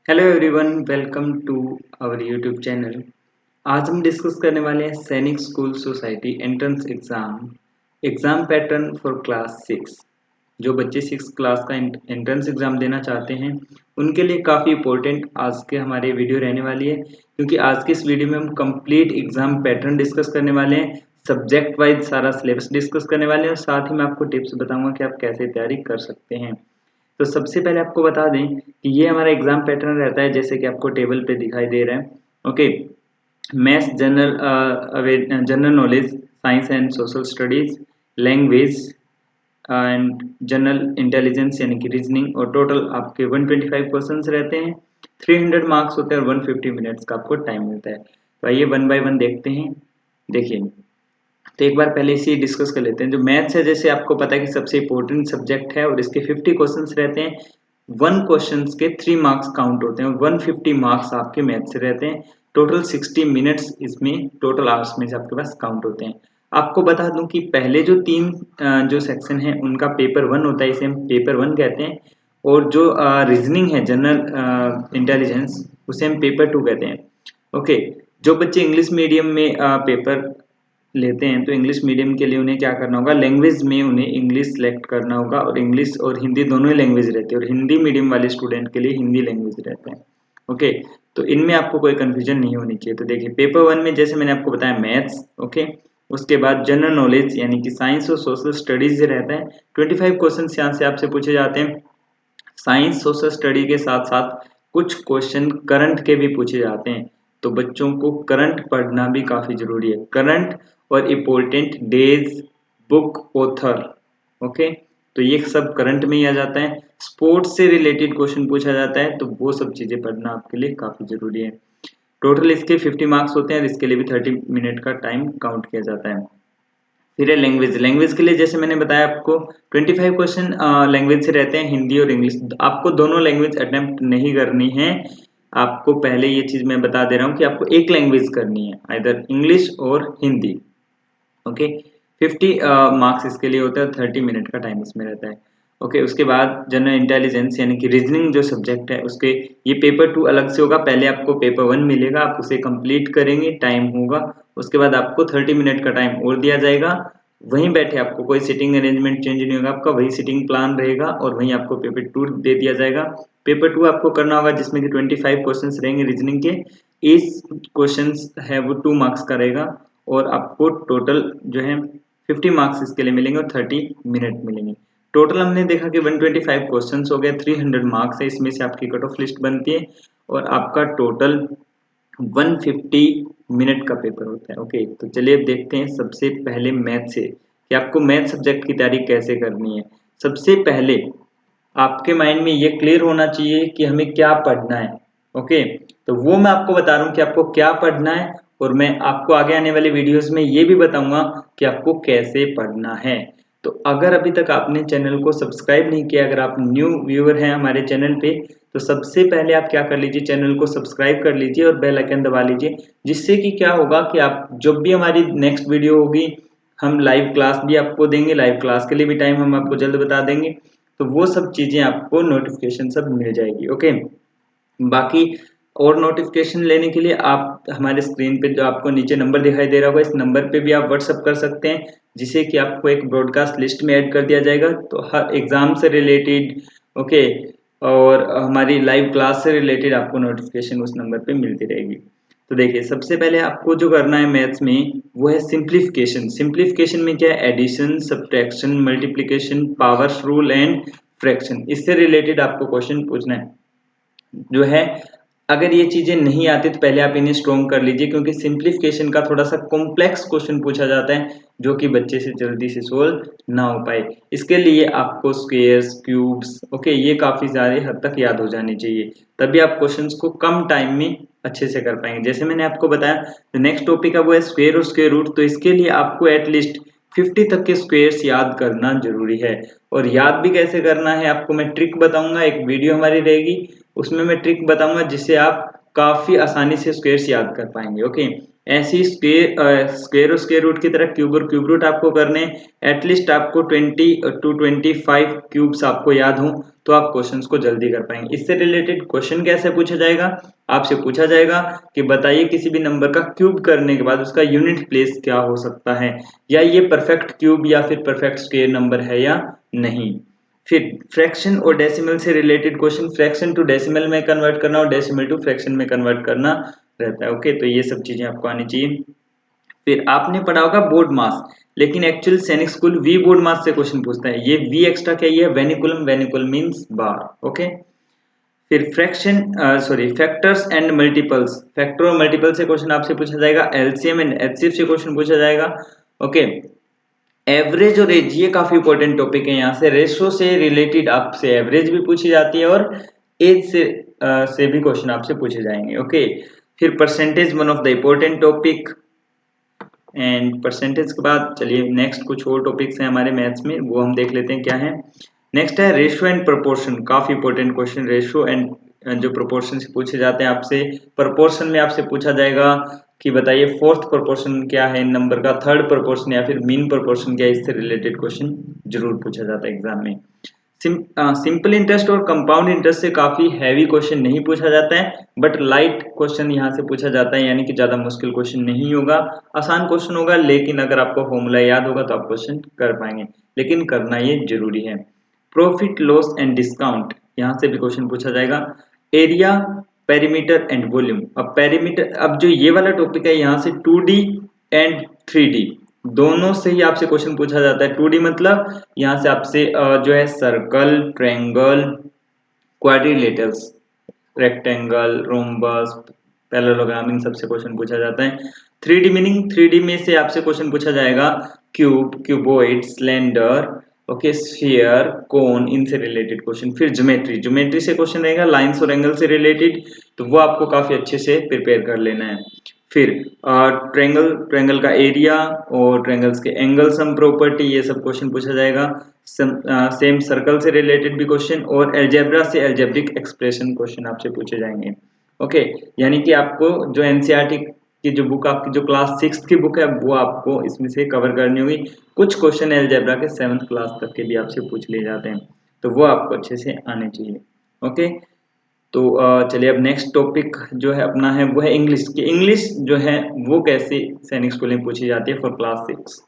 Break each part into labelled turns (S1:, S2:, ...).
S1: Hello everyone, welcome to our YouTube channel. आज हम discuss करने वाले हैं Sainik school society entrance exam pattern for class 6। जो बच्चे 6 क्लास का एंट्रेंस एग्ज़ाम देना चाहते हैं उनके लिए काफ़ी इंपॉर्टेंट आज के हमारे वीडियो रहने वाली है, क्योंकि आज के इस वीडियो में हम कंप्लीट एग्ज़ाम पैटर्न डिस्कस करने वाले हैं, सब्जेक्ट वाइज सारा सिलेबस डिस्कस करने वाले हैं और साथ ही मैं आपको टिप्स बताऊंगा कि आप कैसे तैयारी कर सकते हैं। तो सबसे पहले आपको बता दें कि ये हमारा एग्जाम पैटर्न रहता है, जैसे कि आपको टेबल पे दिखाई दे रहा है। Okay, maths, general knowledge, science and social studies, language and general intelligence यानी कि रीजनिंग, और टोटल आपके 125 क्वेश्चंस रहते हैं, 300 मार्क्स होते हैं और 150 मिनट्स का आपको टाइम मिलता है। तो आइए वन बाय वन देखते हैं। देखिए, तो एक बार पहले इसे डिस्कस कर लेते हैं। जो मैथ्स है, जैसे आपको पता है कि सबसे इंपॉर्टेंट सब्जेक्ट है और इसके 50 क्वेश्चंस रहते हैं। 1 क्वेश्चंस के 3 मार्क्स काउंट होते हैं, 150 मार्क्स आपके मैथ से रहते हैं। टोटल 60 मिनट्स इसमें टोटल आवर्स में से आपके पास काउंट होते हैं। आपको बता दूं कि पहले जो 3 जो सेक्शन है उनका पेपर 1 होता है, इसे हम पेपर 1 कहते हैं, और जो रीजनिंग है, जनरल इंटेलिजेंस, उसे हम पेपर 2 कहते हैं। ओके, जो बच्चे इंग्लिश मीडियम में पेपर लेते हैं तो इंग्लिश मीडियम के लिए उन्हें क्या करना होगा, लैंग्वेज में उन्हें इंग्लिश सेलेक्ट करना होगा, और इंग्लिश और हिंदी दोनों ही लैंग्वेज रहते हैं, और हिंदी मीडियम वाले स्टूडेंट के लिए हिंदी लैंग्वेज रहता है। ओके, तो इनमें आपको कोई कंफ्यूजन नहीं होनी चाहिए। तो देखिए, पेपर 1 में जैसे मैंने आपको बताया मैथ्स, ओके, उसके बाद जनरल नॉलेज यानी कि साइंस और सोशल स्टडीज रहता है। 25 क्वेश्चन यहाँ से आपसे पूछे जाते हैं। साइंस सोशल स्टडी के साथ साथ कुछ क्वेश्चन करंट के भी पूछे जाते हैं, तो बच्चों को करंट पढ़ना भी काफी जरूरी है। करंट और important days, book, author, okay, तो ये सब करंट में ही आ जाता है। स्पोर्ट्स से रिलेटेड क्वेश्चन पूछा जाता है, तो वो सब चीजें पढ़ना आपके लिए काफी जरूरी है। टोटल इसके 50 मार्क्स होते हैं और इसके लिए भी 30 मिनट का टाइम काउंट किया जाता है। फिर है लैंग्वेज। लैंग्वेज के लिए जैसे मैंने बताया आपको 25 क्वेश्चन लैंग्वेज से रहते हैं, हिंदी और इंग्लिश। आपको दोनों लैंग्वेज अटेम्प्ट नहीं करनी है। आपको पहले ये चीज मैं बता दे रहा हूँ कि आपको एक लैंग्वेज करनी है, आइदर इंग्लिश और हिंदी। ओके, 50 मार्क्स इसके लिए होता है, 30 मिनट का टाइम इसमें रहता है। ओके, उसके बाद जनरल इंटेलिजेंस यानी कि रीजनिंग जो सब्जेक्ट है उसके, ये पेपर 2 अलग से होगा। पहले आपको पेपर 1 मिलेगा, आप उसे कंप्लीट करेंगे, टाइम होगा, उसके बाद आपको 30 मिनट का टाइम और दिया जाएगा। वहीं बैठे आपको कोई सीटिंग अरेंजमेंट चेंज नहीं होगा, आपका वही सीटिंग प्लान रहेगा और वहीं आपको पेपर 2 दे दिया जाएगा। पेपर 2 आपको करना होगा, जिसमें कि 25 क्वेश्चंस रहेंगे रीजनिंग के। इस क्वेश्चंस है वो 2 मार्क्स का रहेगा, और आपको टोटल जो है 50 मार्क्स इसके लिए मिलेंगे और 30 मिनट मिलेंगे। टोटल हमने देखा कि 125 क्वेश्चंस हो गए, 300 मार्क्स है, इसमें से आपकी कट ऑफ लिस्ट बनती है और आपका टोटल 150 मिनट का पेपर होता है। ओके, तो चलिए अब देखते हैं सबसे पहले मैथ से कि आपको मैथ सब्जेक्ट की तैयारी कैसे करनी है। सबसे पहले आपके माइंड में ये क्लियर होना चाहिए कि हमें क्या पढ़ना है। ओके, तो वो मैं आपको बता रहा हूँ कि आपको क्या पढ़ना है, और मैं आपको आगे आने वाले वीडियोस में ये भी बताऊंगा कि आपको कैसे पढ़ना है। तो अगर अभी तक आपने चैनल को सब्सक्राइब नहीं किया, अगर आप न्यू व्यूअर हैं हमारे चैनल पे, तो सबसे पहले आप क्या कर लीजिए, चैनल को सब्सक्राइब कर लीजिए और बेल आइकन दबा लीजिए, जिससे कि क्या होगा कि आप जब भी हमारी नेक्स्ट वीडियो होगी, हम लाइव क्लास भी आपको देंगे, लाइव क्लास के लिए भी टाइम हम आपको जल्द बता देंगे, तो वो सब चीजें आपको नोटिफिकेशन सब मिल जाएगी। ओके, बाकी और नोटिफिकेशन लेने के लिए आप हमारे स्क्रीन पे जो आपको नीचे नंबर दिखाई दे रहा होगा, इस नंबर पे भी आप व्हाट्सअप कर सकते हैं, जिसे कि आपको एक ब्रॉडकास्ट लिस्ट में ऐड कर दिया जाएगा। तो हर एग्जाम से रिलेटेड, ओके, और हमारी लाइव क्लास से रिलेटेड आपको नोटिफिकेशन उस नंबर पे मिलती रहेगी। तो देखिए, सबसे पहले आपको जो करना है मैथ्स में वो है सिंप्लीफिकेशन। सिंप्लीफिकेशन में क्या है, addition, subtraction, multiplication, powers rule and fraction, इससे रिलेटेड आपको क्वेश्चन पूछना है जो है। अगर ये चीजें नहीं आती तो पहले आप इन्हें स्ट्रॉन्ग कर लीजिए, क्योंकि सिंप्लीफिकेशन का थोड़ा सा कॉम्प्लेक्स क्वेश्चन पूछा जाता है जो कि बच्चे से जल्दी से सोल्व ना हो पाए। इसके लिए आपको स्क्वायर्स, क्यूब्स, ओके, ये काफी सारे हद तक याद हो जाने चाहिए, तभी आप क्वेश्चंस को कम टाइम में अच्छे से कर पाएंगे। जैसे मैंने आपको बताया, नेक्स्ट टॉपिक है वो है स्क्वायर और स्क्वायर रूट, तो इसके लिए आपको एटलीस्ट 50 तक के स्क्वायर्स याद करना जरूरी है। और याद भी कैसे करना है आपको मैं ट्रिक बताऊंगा, एक वीडियो हमारी रहेगी, उसमें मैं ट्रिक बताऊंगा जिससे आप काफी आसानी से स्क्वायर्स याद कर पाएंगे। ओके, ऐसी स्क्वायर और स्क्वायर रूट की तरह क्यूब और क्यूब रूट आपको करने, एटलीस्ट आपको 20 to 25 क्यूब्स आपको याद हो तो आप क्वेश्चंस को जल्दी कर पाएंगे। इससे रिलेटेड क्वेश्चन कैसे पूछा जाएगा, आपसे पूछा जाएगा कि बताइए किसी भी नंबर का क्यूब करने के बाद उसका यूनिट प्लेस क्या हो सकता है, या ये परफेक्ट क्यूब या फिर परफेक्ट स्क्वायर नंबर है या नहीं। फिर फ्रैक्शन और डेसिमल से related question, fraction to decimal में कन्वर्ट करना और डेसिमल टू फ्रैक्शन में कन्वर्ट करना रहता है। ओके, तो ये सब चीजें आपको आनी चाहिए। फिर आपने पढ़ा होगा बोर्ड मास, लेकिन एक्चुअल सैनिक स्कूल वी बोर्ड मास से क्वेश्चन पूछता है। ये वी एक्स्ट्रा क्या, ये वेनिकुलम, वेनिकुलम मींस बार। ओके, फिर fraction sorry factors and multiples, factor और मल्टीपल से क्वेश्चन आपसे पूछा जाएगा। एलसीएम एंड एचसीएफ से क्वेश्चन पूछा जाएगा। ओके, एवरेज और एज, ये काफी इंपॉर्टेंट टॉपिक है। यहाँ से रेशो से रिलेटेड आपसे एवरेज भी पूछी जाती है और एज से भी क्वेश्चन आपसे पूछे जाएंगे। ओके, फिर percentage, one of the important topic. And percentage के बाद चलिए नेक्स्ट कुछ और टॉपिक्स हैं हमारे मैथ्स में, वो हम देख लेते हैं क्या है। नेक्स्ट है रेशो एंड प्रोपोर्शन, काफी इंपॉर्टेंट क्वेश्चन। रेशो एंड जो प्रोपोर्शन से पूछे जाते हैं आपसे, प्रोपोर्शन में आपसे पूछा जाएगा कि बताइए फोर्थ प्रोपोर्शन क्या है इन नंबर का, थर्ड प्रोपोर्शन या फिर मीन प्रोपोर्शन क्या है। इससे रिलेटेड क्वेश्चन जरूर पूछा जाता है एग्जाम में। सिंपल इंटरेस्ट और कंपाउंड इंटरेस्ट से काफी हैवी क्वेश्चन नहीं पूछा जाता है, बट लाइट क्वेश्चन यहाँ से पूछा जाता है, यानी कि ज्यादा मुश्किल क्वेश्चन नहीं होगा, आसान क्वेश्चन होगा। लेकिन अगर आपको फॉर्मूला याद होगा तो आप क्वेश्चन कर पाएंगे, लेकिन करना ये जरूरी है। प्रॉफिट लॉस एंड डिस्काउंट, यहाँ से भी क्वेश्चन पूछा जाएगा। Area, perimeter and volume. अब पेरीमीटर, अब जो ये वाला टॉपिक है यहाँ से 2D एंड 3D दोनों से ही आपसे क्वेश्चन पूछा जाता है। 2D मतलब यहाँ से आपसे जो है circle, triangle, quadrilaterals, rectangle, rhombus, parallelogram, इन सबसे क्वेश्चन पूछा जाता है। 3D मीनिंग, 3D में से आपसे क्वेश्चन पूछा जाएगा cube, cuboid, cylinder, okay, sphere, cone, इनसे रिलेटेड क्वेश्चन। फिर ज्योमेट्री, ज्योमेट्री से क्वेश्चन रहेगा लाइंस और एंगल से रिलेटेड, तो वो आपको काफी अच्छे से प्रिपेयर कर लेना है। फिर ट्रायंगल, ट्रायंगल का एरिया और ट्रायंगल्स के एंगल सम प्रॉपर्टी, ये सब क्वेश्चन पूछा जाएगा। सेम सर्कल से रिलेटेड भी क्वेश्चन, और अलजेब्रा से अलजेब्रिक एक्सप्रेशन क्वेश्चन आपसे पूछे जाएंगे। ओके, यानी कि आपको जो एनसीईआरटी की जो बुक, आपकी जो क्लास 6 की बुक है, वो आपको इसमें से कवर करनी होगी। कुछ क्वेश्चन अलजेब्रा के 7th क्लास तक के भी आपसे पूछ लिए जाते हैं, तो वो आपको अच्छे से आने चाहिए। ओके, तो चलिए अब नेक्स्ट टॉपिक जो है अपना है वो है इंग्लिश की। इंग्लिश जो है वो कैसे सैनिक स्कूल में पूछी जाती है फॉर क्लास 6।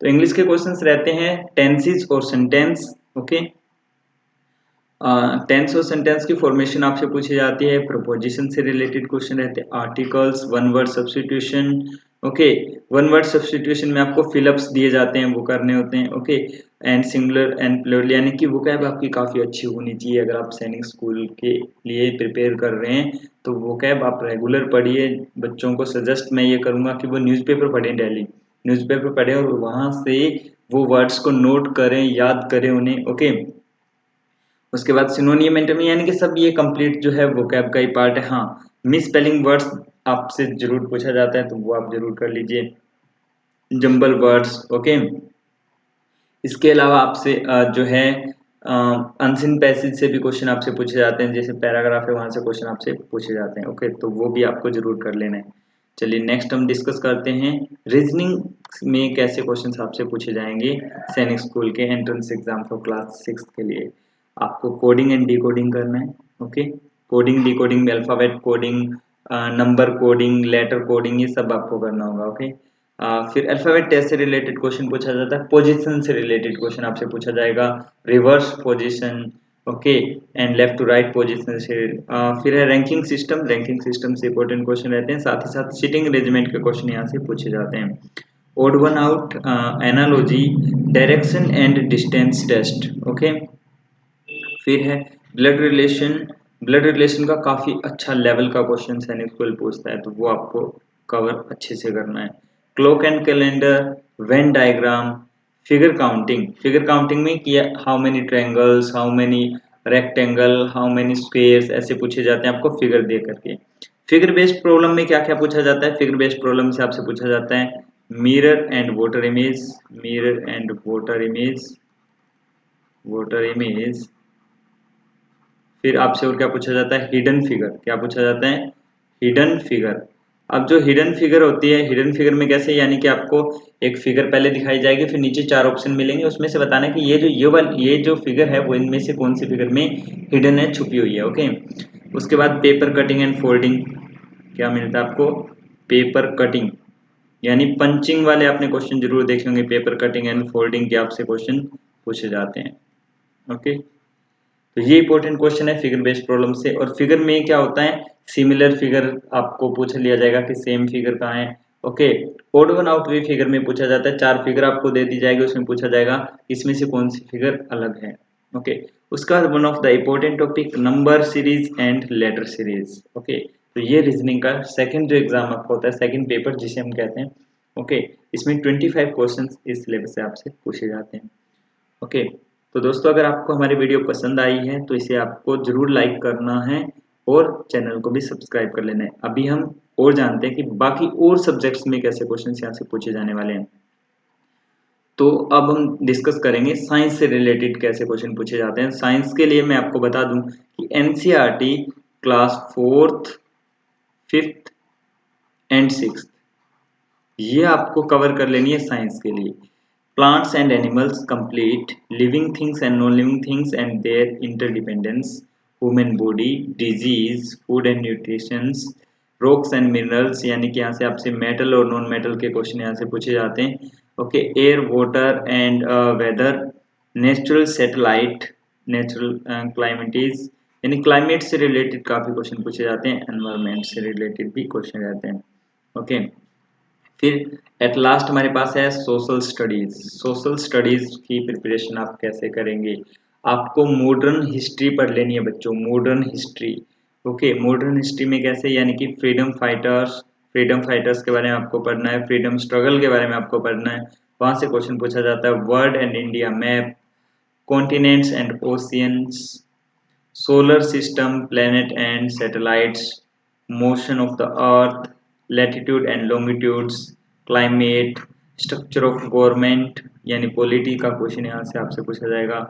S1: तो इंग्लिश के क्वेश्चंस रहते हैं टेंसेस और सेंटेंस। ओके, टेंस और सेंटेंस की फॉर्मेशन आपसे पूछी जाती है। प्रपोजिशन से रिलेटेड क्वेश्चन रहते हैं, articles, one word substitution. Okay, one word substitution में आपको फिलअप्स दिए जाते हैं, वो करने होते हैं। Okay, and singular and plural, यानी कि वोकैब आपकी काफ़ी अच्छी होनी चाहिए। अगर आप सैनिक स्कूल के लिए प्रिपेयर कर रहे हैं तो वोकैब आप रेगुलर पढ़िए। बच्चों को सजेस्ट मैं ये करूँगा कि वो न्यूज़पेपर पढ़ें, डेली न्यूज़पेपर पढ़ें और वहाँ से वो वर्ड्स को नोट करें, याद करें उन्हें। ओके, उसके बाद सिनोनियम एंटोनिम, यानी कि सब ये कंप्लीट जो है वोकैब का ही पार्ट है। हाँ, मिस स्पेलिंग वर्ड्स आपसे जरूर पूछा जाता है, तो वो आप जरूर कर लीजिए। Jumble words. ओके, इसके अलावा आपसे जो है अनसिन पैसेज से भी क्वेश्चन आपसे पूछे जाते हैं, जैसे पैराग्राफ है वहां से क्वेश्चन आपसे पूछे जाते हैं। ओके, तो वो भी आपको जरूर कर लेना है। चलिए नेक्स्ट हम डिस्कस करते हैं रीजनिंग में कैसे क्वेश्चंस आपसे पूछे जाएंगे सैनिक स्कूल के एंट्रेंस एग्जाम फॉर क्लास 6 के लिए। आपको कोडिंग एंड डिकोडिंग करना है। ओके, कोडिंग डिकोडिंग में alphabet coding, number coding, letter coding, ये सब आपको करना होगा। ओके, फिर अल्फाबेट टेस्ट से रिलेटेड क्वेश्चन पूछा जाता है। पोजीशन से रिलेटेड क्वेश्चन आपसे पूछा जाएगा, reverse position, okay, and left to right position से। फिर है रैंकिंग सिस्टम, रैंकिंग सिस्टम से इंपॉर्टेंट क्वेश्चन रहते हैं। साथ ही साथ सीटिंग अरेंजमेंट के क्वेश्चन यहाँ से पूछे जाते हैं। Odd one out, analogy, direction and distance test. Okay, फिर है ब्लड रिलेशन, ब्लड रिलेशन का काफी अच्छा लेवल का क्वेश्चन सैनिक स्कूल पूछता है, तो वो आपको कवर अच्छे से करना है। Clock and calendar, Venn diagram, figure counting, figure counting में किया how many triangles, how many rectangle, how many squares, ऐसे पूछे जाते हैं आपको फिगर दे करके। फिगर बेस्ड प्रॉब्लम में क्या क्या पूछा जाता है, फिगर बेस्ड प्रॉब्लम से आपसे पूछा जाता है mirror and voter image, mirror and voter image, voter image. फिर आपसे और क्या पूछा जाता है, हिडन फिगर, क्या पूछा जाता है, हिडन फिगर। अब जो हिडन फिगर होती है, हिडन फिगर में कैसे, यानी कि आपको एक फिगर पहले दिखाई जाएगी, फिर नीचे 4 ऑप्शन मिलेंगे, उसमें से बताना है कि ये जो फिगर है वो इनमें से कौन सी फिगर में हिडन है, छुपी हुई है। ओके, उसके बाद पेपर कटिंग एंड फोल्डिंग, क्या मिलता है आपको, पेपर कटिंग यानी पंचिंग वाले आपने क्वेश्चन जरूर देखे होंगे, पेपर कटिंग एंड फोल्डिंग के आपसे क्वेश्चन पूछे जाते हैं। ओके, तो ये इंपॉर्टेंट क्वेश्चन है फिगर बेस्ड प्रॉब्लम से। और फिगर में क्या होता है, सिमिलर फिगर आपको पूछ लिया जाएगा कि सेम फिगर कहाँ है। ओके, ओड वन आउट भी फिगर में पूछा जाता है, 4 फिगर आपको दे दी जाएगी, उसमें पूछा जाएगा इसमें से कौन सी फिगर अलग है। ओके, उसका one of the important topic number series and later series. Okay, तो ये रीजनिंग का सेकंड जो एग्जाम आपका होता है, सेकंड पेपर जिसे हम कहते हैं। ओके, इसमें 25 क्वेश्चन इस सिलेबस से आपसे पूछे जाते हैं। ओके, तो दोस्तों अगर आपको हमारी वीडियो पसंद आई है तो इसे आपको जरूर लाइक करना है और चैनल को भी सब्सक्राइब कर लेना है। अभी हम और जानते हैं कि बाकी और सब्जेक्ट्स में कैसे क्वेश्चन यहाँ से पूछे जाने वाले हैं। तो अब हम डिस्कस करेंगे साइंस से रिलेटेड कैसे क्वेश्चन पूछे जाते हैं। साइंस के लिए मैं आपको बता दूं कि NCERT class 4th 5th and 6th ये आपको कवर कर लेनी है साइंस के लिए। Plants and animals complete, living things and non-living things and their interdependence, human body, disease, food and nutrition, rocks and minerals, यानी कि यहाँ से आपसे मेटल और नॉन मेटल के क्वेश्चन यहाँ से पूछे जाते हैं। Okay, air water and weather, natural satellite, natural calamities, यानी क्लाइमेट से रिलेटेड काफी क्वेश्चन पूछे जाते हैं, एनवायरमेंट से रिलेटेड भी क्वेश्चन रहते हैं। ओके, फिर एट लास्ट हमारे पास है सोशल स्टडीज। सोशल स्टडीज की प्रिपरेशन आप कैसे करेंगे, आपको मॉडर्न हिस्ट्री पढ़ लेनी है बच्चों, modern history. Okay, modern history में कैसे, यानी कि फ्रीडम फाइटर्स के बारे में आपको पढ़ना है, फ्रीडम स्ट्रगल के बारे में आपको पढ़ना है, वहां से क्वेश्चन पूछा जाता है। World and India map, continents and oceans, solar system, planet and satellites, motion of the earth, latitude and longitudes, climate, structure of government यानी पॉलिटी का क्वेश्चन यहाँ से आपसे पूछा जाएगा,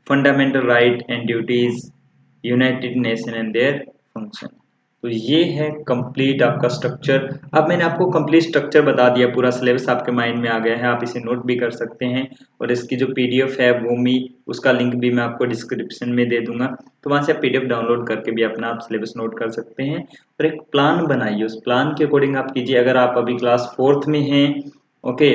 S1: fundamental right and duties, United nation and their function. तो ये है कंप्लीट आपका स्ट्रक्चर। अब मैंने आपको कंप्लीट स्ट्रक्चर बता दिया, पूरा सिलेबस आपके माइंड में आ गया है, आप इसे नोट भी कर सकते हैं। और इसकी जो पीडीएफ है वो मी उसका लिंक भी मैं आपको डिस्क्रिप्शन में दे दूंगा, तो वहां से आप पीडीएफ डाउनलोड करके भी अपना आप सिलेबस नोट कर सकते हैं। और एक प्लान बनाइए, उस प्लान के अकॉर्डिंग आप कीजिए। अगर आप अभी क्लास 4th में हैं, ओके,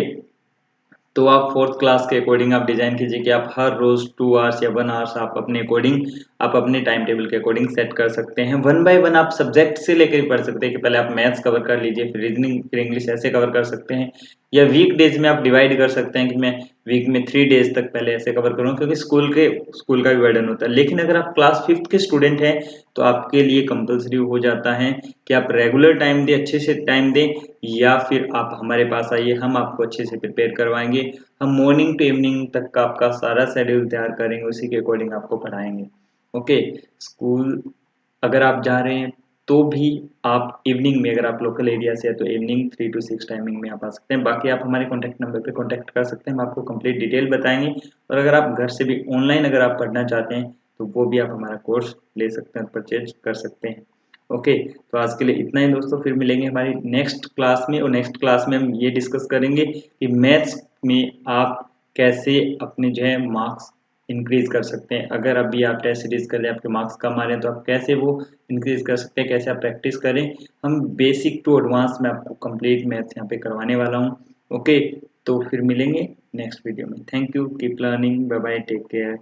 S1: तो आप 4th क्लास के अकॉर्डिंग आप डिजाइन कीजिए कि आप हर रोज 2 आवर्स या 1 आवर्स आप अपने अकॉर्डिंग, आप अपने टाइम टेबल के अकॉर्डिंग सेट कर सकते हैं। वन बाय वन आप सब्जेक्ट से लेकर ही पढ़ सकते हैं कि पहले आप मैथ्स कवर कर लीजिए, फिर रीजनिंग, फिर इंग्लिश, ऐसे कवर कर सकते हैं। या वीक डेज में आप डिवाइड कर सकते हैं कि मैं वीक में 3 डेज तक पहले ऐसे कवर करूँ, क्योंकि स्कूल का भी बर्डन होता है। लेकिन अगर आप क्लास 5th के स्टूडेंट हैं तो आपके लिए कंपलसरी हो जाता है कि आप रेगुलर टाइम दें, अच्छे से टाइम दें, या फिर आप हमारे पास आइए, हम आपको अच्छे से प्रिपेयर करवाएंगे। हम मॉर्निंग टू इवनिंग तक का आपका सारा शेड्यूल तैयार करेंगे, उसी के अकॉर्डिंग आपको पढ़ाएंगे। ओके, स्कूल अगर आप जा रहे हैं तो भी आप इवनिंग में, अगर आप लोकल एरिया से है तो इवनिंग 3 to 6 टाइमिंग में आप आ सकते हैं। बाकी आप हमारे कॉन्टैक्ट नंबर पे कॉन्टैक्ट कर सकते हैं, हम आपको कंप्लीट डिटेल बताएंगे। और अगर आप घर से भी ऑनलाइन अगर आप पढ़ना चाहते हैं तो वो भी आप हमारा कोर्स ले सकते हैं, परचेज कर सकते हैं। ओके, तो आज के लिए इतना ही दोस्तों, फिर मिलेंगे हमारी नेक्स्ट क्लास में। और नेक्स्ट क्लास में हम ये डिस्कस करेंगे कि मैथ्स में आप कैसे अपने जो है मार्क्स इंक्रीज कर सकते हैं। अगर अभी आप टेस्ट सीरीज कर ले, आपके मार्क्स कम आ रहे हैं, तो आप कैसे वो इंक्रीज कर सकते हैं, कैसे आप प्रैक्टिस करें। हम बेसिक टू एडवांस में आपको कंप्लीट मैथ्स यहाँ पे करवाने वाला हूँ। ओके, तो फिर मिलेंगे नेक्स्ट वीडियो में। Thank you, keep learning, bye bye, take care.